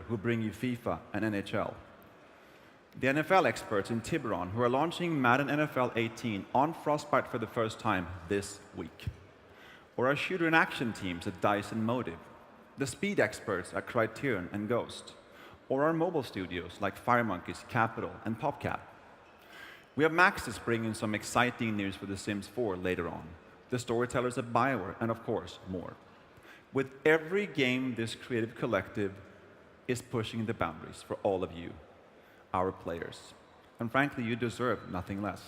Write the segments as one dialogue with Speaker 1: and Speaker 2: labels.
Speaker 1: who bring you FIFA and NHL. The NFL experts in Tiburon who are launching Madden NFL 18 on Frostbite for the first time this week. Or our shooter and action teams at DICE and Motive. The speed experts at Criterion and Ghost. Or our mobile studios like Firemonkeys, Capital, and PopCap. We have Maxis bringing some exciting news for The Sims 4 later on. The storytellers at BioWare, and of course, more. With every game, this creative collective is pushing the boundaries for all of you, our players. And frankly, you deserve nothing less.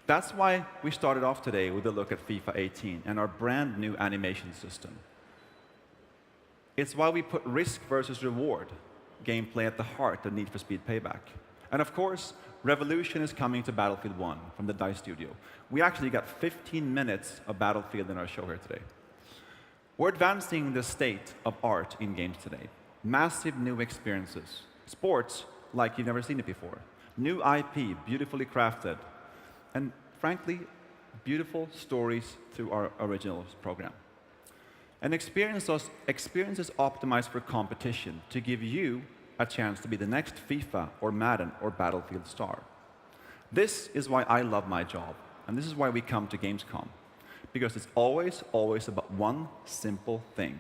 Speaker 1: That's why we started off today with a look at FIFA 18 and our brand new animation system. It's why we put risk versus reward gameplay at the heart of Need for Speed Payback. And of course, Revolution is coming to Battlefield 1 from the DICE studio. We actually got 15 minutes of Battlefield in our show here today. We're advancing the state of art in games today. Massive new experiences. Sports like you've never seen it before. New IP, beautifully crafted. And frankly, beautiful stories through our originals program. And experiences optimized for competition to give you a chance to be the next FIFA or Madden or Battlefield star. This is why I love my job, and this is why we come to Gamescom. Because it's always, always about one simple thing: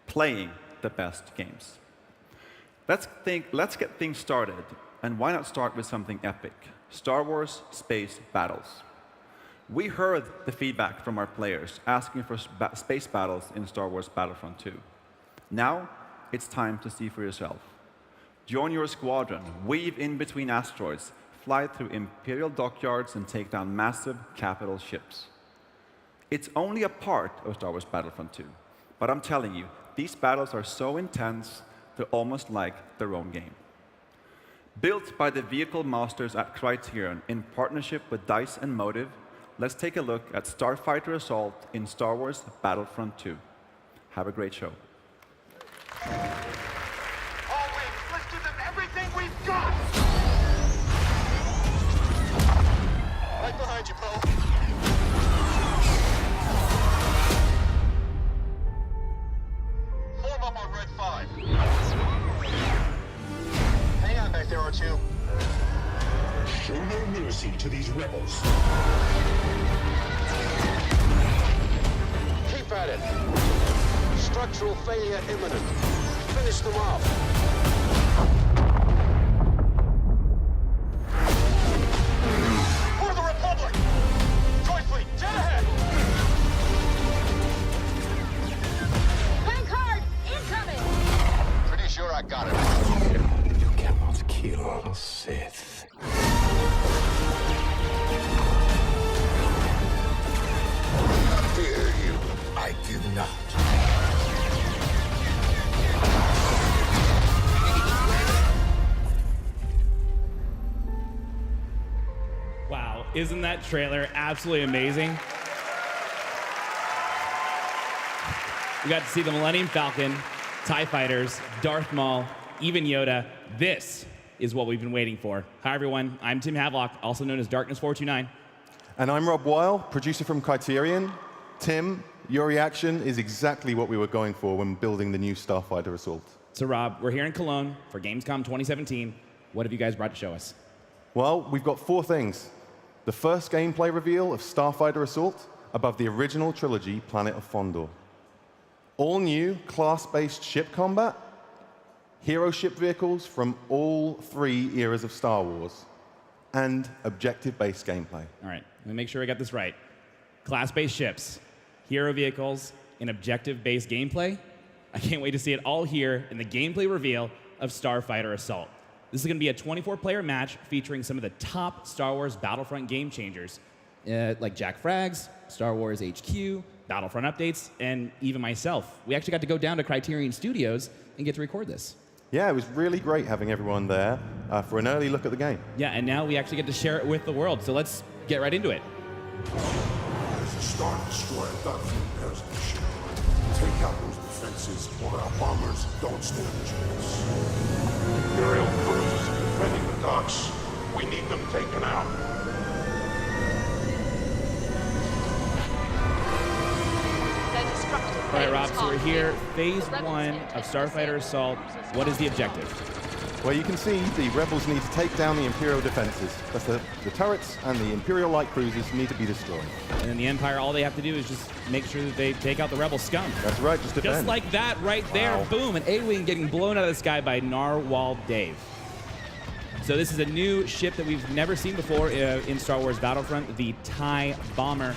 Speaker 1: playing the best games. Let's get things started, and why not start with something epic? Star Wars Space Battles. We heard the feedback from our players asking for space battles in Star Wars Battlefront 2. Now, it's time to see for yourself. Join your squadron, weave in between asteroids, fly through Imperial dockyards, and take down massive capital ships. It's only a part of Star Wars Battlefront 2, but I'm telling you, these battles are so intense, they're almost like their own game. Built by the vehicle masters at Criterion in partnership with DICE and Motive, let's take a look at Starfighter Assault in Star Wars Battlefront 2. Have a great show.
Speaker 2: All wings, let's give them everything we've got! Right behind you, Poe. Form up on Red 5. Hang on back there, R2.
Speaker 3: Show no mercy to these rebels.
Speaker 2: Keep at it. Structural failure imminent. Finish them off. For the Republic! Joint Fleet, jet ahead!
Speaker 4: Vanguard, incoming!
Speaker 2: Pretty sure I got it.
Speaker 3: You cannot kill a Sith. Fear you, I do not.
Speaker 5: Wow, isn't that trailer absolutely amazing? We got to see the Millennium Falcon, TIE Fighters, Darth Maul, even Yoda. This is what we've been waiting for. Hi, everyone. I'm Tim Havelock, also known as Darkness429.
Speaker 6: And I'm Rob Weil, producer from Criterion. Tim, your reaction is exactly what we were going for when building the new Starfighter Assault.
Speaker 5: So, Rob, we're here in Cologne for Gamescom 2017. What have you guys brought to show us?
Speaker 6: Well, we've got 4 things. The first gameplay reveal of Starfighter Assault above the original trilogy, Planet of Fondor. All new class-based ship combat, hero ship vehicles from all 3 eras of Star Wars, and objective-based gameplay.
Speaker 5: All right, let me make sure I got this right. Class-based ships, hero vehicles, and objective-based gameplay. I can't wait to see it all here in the gameplay reveal of Starfighter Assault. This is going to be a 24-player match featuring some of the top Star Wars Battlefront game changers, like Jack Frags, Star Wars HQ, Battlefront updates, and even myself. We actually got to go down to Criterion Studios and get to record this.
Speaker 6: Yeah, it was really great having everyone there for an early look at the game.
Speaker 5: Yeah, and now we actually get to share it with the world, so let's get right into it.
Speaker 3: There's a Star Destroyer dogfield pairs of the ship. Take out those defenses, or our bombers don't stand a chance. Imperial cruisers are defending the docks. We need them taken out.
Speaker 4: They're destructive.
Speaker 5: right, Rob, so we're here, phase 1 of Starfighter Assault. What is the objective?
Speaker 6: Well, you can see the rebels need to take down the Imperial defenses. That's the turrets and the Imperial light cruisers need to be destroyed.
Speaker 5: And then the Empire, all they have to do is just make sure that they take out the rebel scum.
Speaker 6: That's right, just defend.
Speaker 5: Just like that right there,
Speaker 6: Wow.
Speaker 5: boom, an A-Wing getting blown out of the sky by Narwhal Dave. So this is a new ship that we've never seen before in Star Wars Battlefront, the TIE Bomber.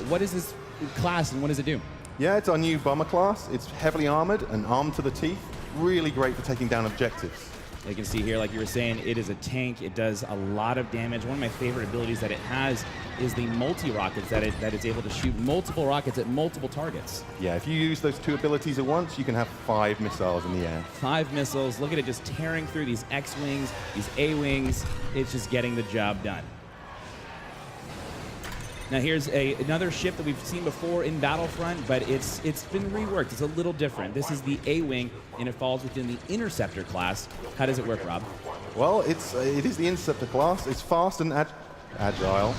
Speaker 5: What is this class and what does it do?
Speaker 6: Yeah, it's our new bomber class. It's heavily armored and armed to the teeth. Really great for taking down objectives.
Speaker 5: You can see here, like you were saying, it is a tank. It does a lot of damage. One of my favorite abilities that it has is the multi-rockets, that it's able to shoot multiple rockets at multiple targets.
Speaker 6: Yeah, if you use those two abilities at once, you can have 5 missiles in the air.
Speaker 5: 5 missiles. Look at it just tearing through these X-Wings, these A-Wings. It's just getting the job done. Now here's another ship that we've seen before in Battlefront, but it's been reworked. It's a little different. This is the A-Wing, and it falls within the Interceptor class. How does it work, Rob?
Speaker 6: Well, it is the Interceptor class. It's fast and agile.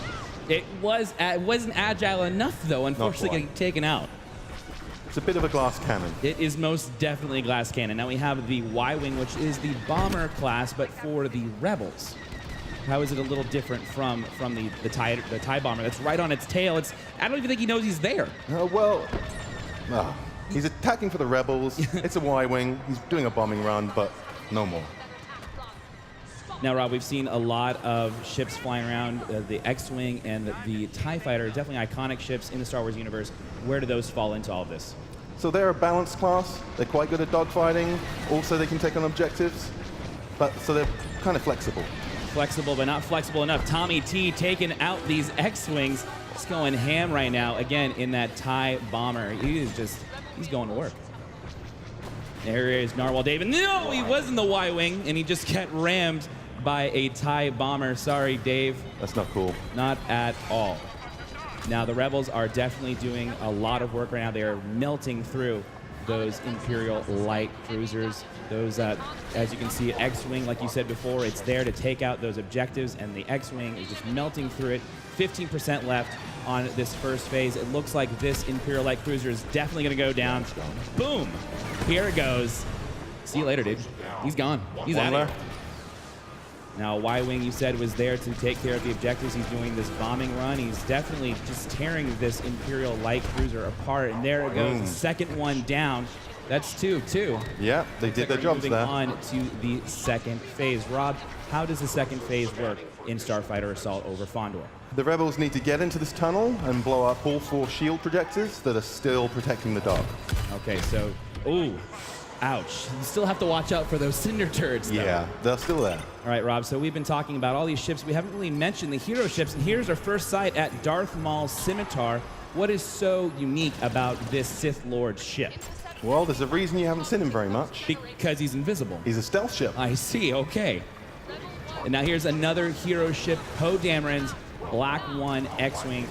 Speaker 5: It wasn't agile enough, though, unfortunately,
Speaker 6: quite.
Speaker 5: getting taken out.
Speaker 6: It's a bit of a glass cannon.
Speaker 5: It is most definitely a glass cannon. Now we have the Y-Wing, which is the bomber class, but for the rebels. How is it a little different from the TIE bomber that's right on its tail? I don't even think he knows he's there.
Speaker 6: He's attacking for the rebels. It's a Y-Wing. He's doing a bombing run, but no more.
Speaker 5: Now, Rob, we've seen a lot of ships flying around, the X-Wing and the TIE Fighter, definitely iconic ships in the Star Wars universe. Where do those fall into all of this?
Speaker 6: So they're a balanced class. They're quite good at dogfighting. Also, they can take on objectives. So they're kind of flexible.
Speaker 5: Flexible, but not flexible enough. Tommy T taking out these X-Wings. He's going ham right now, again, in that TIE bomber. He's going to work. There he is, Narwhal Dave. No, he was in the Y-Wing, and he just got rammed by a TIE bomber. Sorry, Dave.
Speaker 6: That's not cool.
Speaker 5: Not at all. Now, the Rebels are definitely doing a lot of work right now. They are melting through those Imperial light cruisers. Those, as you can see, X-Wing, like you said before, it's there to take out those objectives, and the X-Wing is just melting through it. 15% left on this first phase. It looks like this Imperial light cruiser is definitely going to go down. Boom! Here it goes. See you later, dude. He's gone. He's out of here. Now, Y-Wing, you said, was there to take care of the objectives. He's doing this bombing run. He's definitely just tearing this Imperial light cruiser apart. And there it goes, the second one down. That's two.
Speaker 6: Yeah, they did their jobs there.
Speaker 5: Moving on to the second phase. Rob, how does the second phase work in Starfighter Assault over Fondor?
Speaker 6: The rebels need to get into this tunnel and blow up all 4 shield projectors that are still protecting the dock.
Speaker 5: Okay, so, ooh. Ouch. You still have to watch out for those cinder turrets, though.
Speaker 6: Yeah, they're still there.
Speaker 5: All right, Rob, so we've been talking about all these ships. We haven't really mentioned the hero ships, and here's our first sight at Darth Maul's Scimitar. What is so unique about this Sith Lord ship?
Speaker 6: Well, there's a reason you haven't seen him very much.
Speaker 5: Because he's invisible.
Speaker 6: He's a stealth ship.
Speaker 5: I see, okay. And now here's another hero ship, Poe Dameron's Black 1 X-Wing.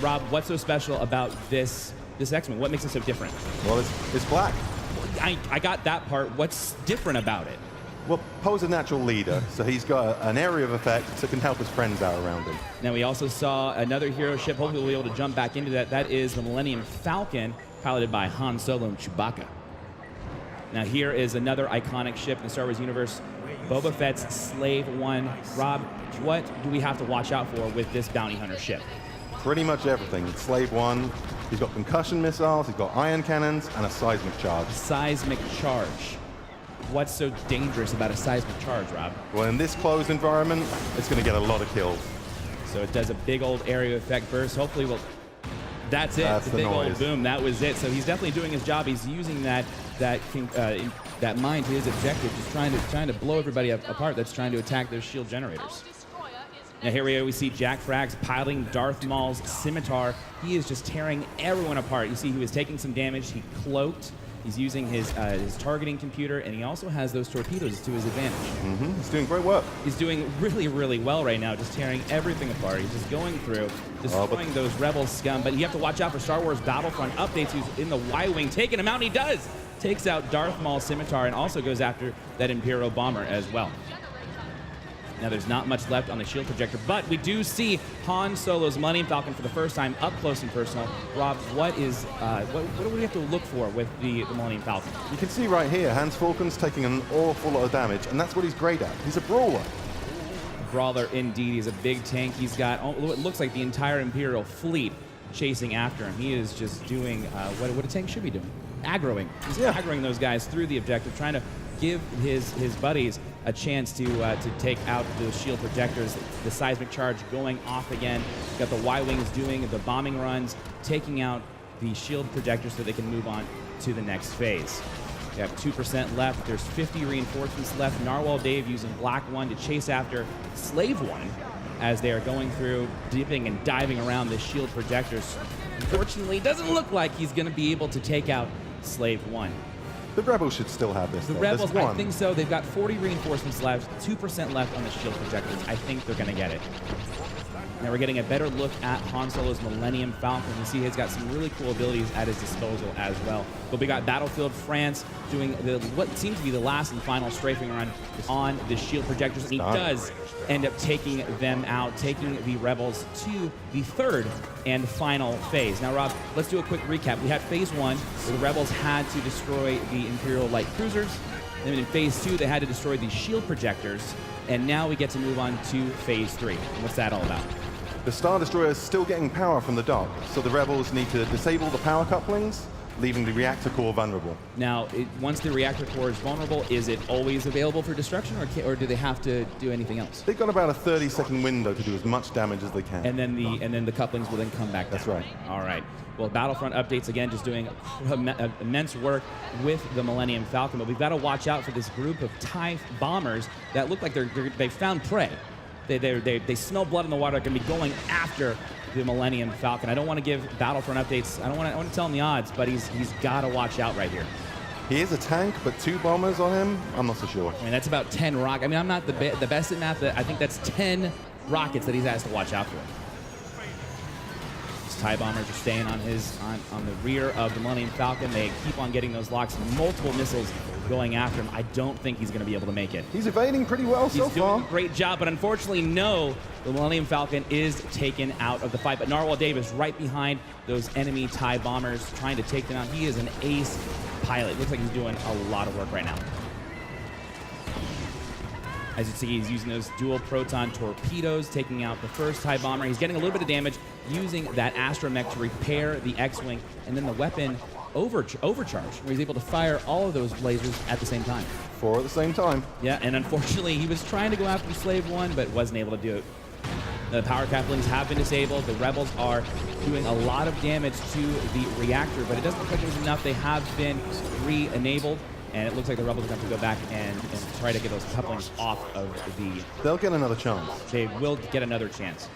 Speaker 5: Rob, what's so special about this X-Wing? What makes it so different?
Speaker 6: Well, it's black.
Speaker 5: I got that part. What's different about it?
Speaker 6: Well, Poe's a natural leader, so he's got an area of effect that can help his friends out around him.
Speaker 5: Now, we also saw another hero ship. Hopefully, we'll be able to jump back into that. That is the Millennium Falcon, piloted by Han Solo and Chewbacca. Now, here is another iconic ship in the Star Wars universe, Boba Fett's Slave 1. Rob, what do we have to watch out for with this bounty hunter ship?
Speaker 6: Pretty much everything. Slave 1, he's got concussion missiles, he's got ion cannons, and a seismic charge.
Speaker 5: Seismic charge. What's so dangerous about a seismic charge, Rob?
Speaker 6: Well, in this closed environment, it's going to get a lot of kills.
Speaker 5: So it does a big old area effect burst. Hopefully we'll... That's it.
Speaker 6: That's
Speaker 5: the
Speaker 6: the
Speaker 5: big
Speaker 6: noise.
Speaker 5: old boom. That was it. So he's definitely doing his job. He's using that mine to his objective, just trying to blow everybody apart that's trying to attack those shield generators. Now here we see Jack Frags piloting Darth Maul's Scimitar. He is just tearing everyone apart. You see he was taking some damage. He cloaked. He's using his targeting computer, and he also has those torpedoes to his advantage.
Speaker 6: He's doing great work.
Speaker 5: He's doing really, really well right now, just tearing everything apart. He's just going through, destroying those rebel scum. But you have to watch out for Star Wars Battlefront updates. He's in the Y-Wing, taking him out, and he does! Takes out Darth Maul's Scimitar and also goes after that Imperial bomber as well. Now, there's not much left on the shield projector, but we do see Han Solo's Millennium Falcon for the first time up close and personal. Rob, what do we have to look for with the Millennium Falcon?
Speaker 6: You can see right here, Hans Falcon's taking an awful lot of damage, and that's what he's great at. He's a brawler.
Speaker 5: Brawler indeed. He's a big tank. He's got what looks like the entire Imperial fleet chasing after him. He is just doing what a tank should be doing. Aggroing. He's aggroing those guys through the objective, trying to give his buddies a chance to take out the shield projectors. The seismic charge going off again. Got the Y-Wings doing the bombing runs, taking out the shield projectors so they can move on to the next phase. We have 2% left. There's 50 reinforcements left. Narwhal Dave using Black 1 to chase after Slave 1 as they are going through, dipping and diving around the shield projectors. Unfortunately, it doesn't look like he's going to be able to take out Slave 1.
Speaker 6: The Rebels should still have this.
Speaker 5: The
Speaker 6: though.
Speaker 5: Rebels,
Speaker 6: There's
Speaker 5: I
Speaker 6: one.
Speaker 5: think so. They've got 40 reinforcements left, 2% left on the shield projectors. I think they're going to get it. Now we're getting a better look at Han Solo's Millennium Falcon. You see he's got some really cool abilities at his disposal as well. But we got Battlefield France doing what seems to be the last and final strafing run on the shield projectors. And he does end up taking them out, taking the Rebels to the third and final phase. Now, Rob, let's do a quick recap. We had phase 1, where the Rebels had to destroy the Imperial light cruisers. Then in phase 2, they had to destroy the shield projectors. And now we get to move on to phase 3. What's that all about?
Speaker 6: The Star Destroyer is still getting power from the dock, so the Rebels need to disable the power couplings, leaving the reactor core vulnerable.
Speaker 5: Now, once the reactor core is vulnerable, is it always available for destruction, or do they have to do anything else?
Speaker 6: They've got about a 30-second window to do as much damage as they can.
Speaker 5: And then the couplings will then come back down.
Speaker 6: That's right.
Speaker 5: All right. Well, Battlefront updates, again, just doing immense work with the Millennium Falcon. But we've got to watch out for this group of TIE bombers that look like they've found prey. They smell blood in the water. They're going to be going after the Millennium Falcon. I don't want to give Battlefront updates. I want to tell him the odds, but he's got to watch out right here.
Speaker 6: He is a tank, but 2 bombers on him, I'm not so sure.
Speaker 5: I mean, that's about 10 rockets. I mean, I'm not the best at math. I think that's 10 rockets that he has to watch out for. These TIE bombers are staying on the rear of the Millennium Falcon. They keep on getting those locks. Multiple missiles going after him. I don't think he's going to be able to make it.
Speaker 6: He's evading pretty well so
Speaker 5: He's doing
Speaker 6: far.
Speaker 5: a great job, but unfortunately, no, the Millennium Falcon is taken out of the fight. But Narwhal Dave is right behind those enemy TIE bombers, trying to take them out. He is an ace pilot. Looks like he's doing a lot of work right now. As you see, he's using those dual proton torpedoes, taking out the first TIE bomber. He's getting a little bit of damage using that astromech to repair the X-Wing, and then the weapon overcharge, where he's able to fire all of those lasers at the same time.
Speaker 6: 4 at the same time.
Speaker 5: Yeah, and unfortunately, he was trying to go after Slave 1, but wasn't able to do it. The power couplings have been disabled. The Rebels are doing a lot of damage to the reactor, but it doesn't look like there's enough. They have been re-enabled, and it looks like the Rebels are going to have to go back and try to get those couplings off of the...
Speaker 6: They'll get another chance.
Speaker 5: They will get another chance.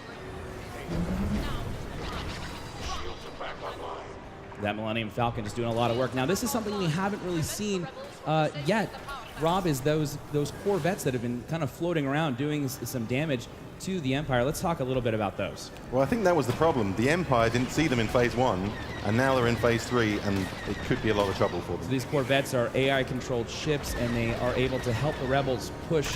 Speaker 5: That Millennium Falcon is doing a lot of work. Now, this is something we haven't really seen yet, Rob, is those Corvettes that have been kind of floating around doing some damage to the Empire. Let's talk a little bit about those.
Speaker 6: Well, I think that was the problem. The Empire didn't see them in phase 1, and now they're in phase 3, and it could be a lot of trouble for them.
Speaker 5: So these Corvettes are AI-controlled ships, and they are able to help the Rebels push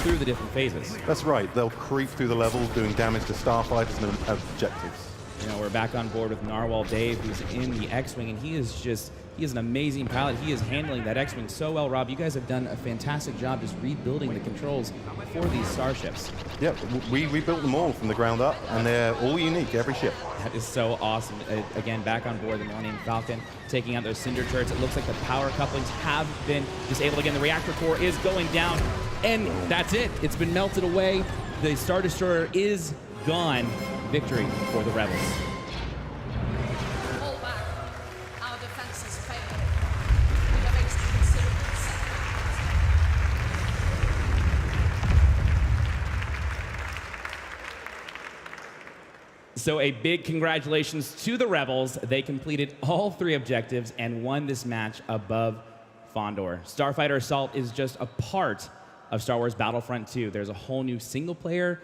Speaker 5: through the different phases.
Speaker 6: That's right. They'll creep through the levels, doing damage to starfighters and objectives.
Speaker 5: You know, we're back on board with Narwhal Dave, who's in the X-Wing, and he is an amazing pilot. He is handling that X-Wing so well, Rob. You guys have done a fantastic job just rebuilding the controls for these starships.
Speaker 6: Yep, we rebuilt them all from the ground up, and they're all unique, every ship.
Speaker 5: That is so awesome. Again, back on board the Millennium Falcon, taking out those cinder turrets. It looks like the power couplings have been disabled again. The reactor core is going down, and that's it. It's been melted away. The Star Destroyer is gone. Victory for the Rebels.
Speaker 4: Fall back. Our defenses failed. We have faced considerable setbacks.
Speaker 5: So a big congratulations to the Rebels. They completed all 3 objectives and won this match above Fondor. Starfighter Assault is just a part of Star Wars Battlefront 2. There's a whole new single-player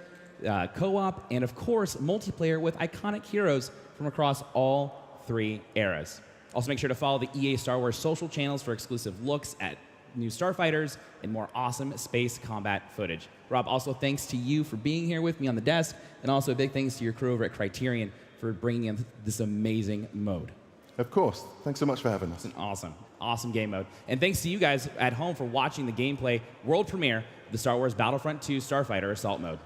Speaker 5: co-op, and of course, multiplayer with iconic heroes from across all 3 eras. Also, make sure to follow the EA Star Wars social channels for exclusive looks at new starfighters and more awesome space combat footage. Rob, also thanks to you for being here with me on the desk, and also a big thanks to your crew over at Criterion for bringing in this amazing mode.
Speaker 6: Of course. Thanks so much for having us.
Speaker 5: It's an awesome game mode. And thanks to you guys at home for watching the gameplay world premiere of the Star Wars Battlefront 2 Starfighter Assault mode.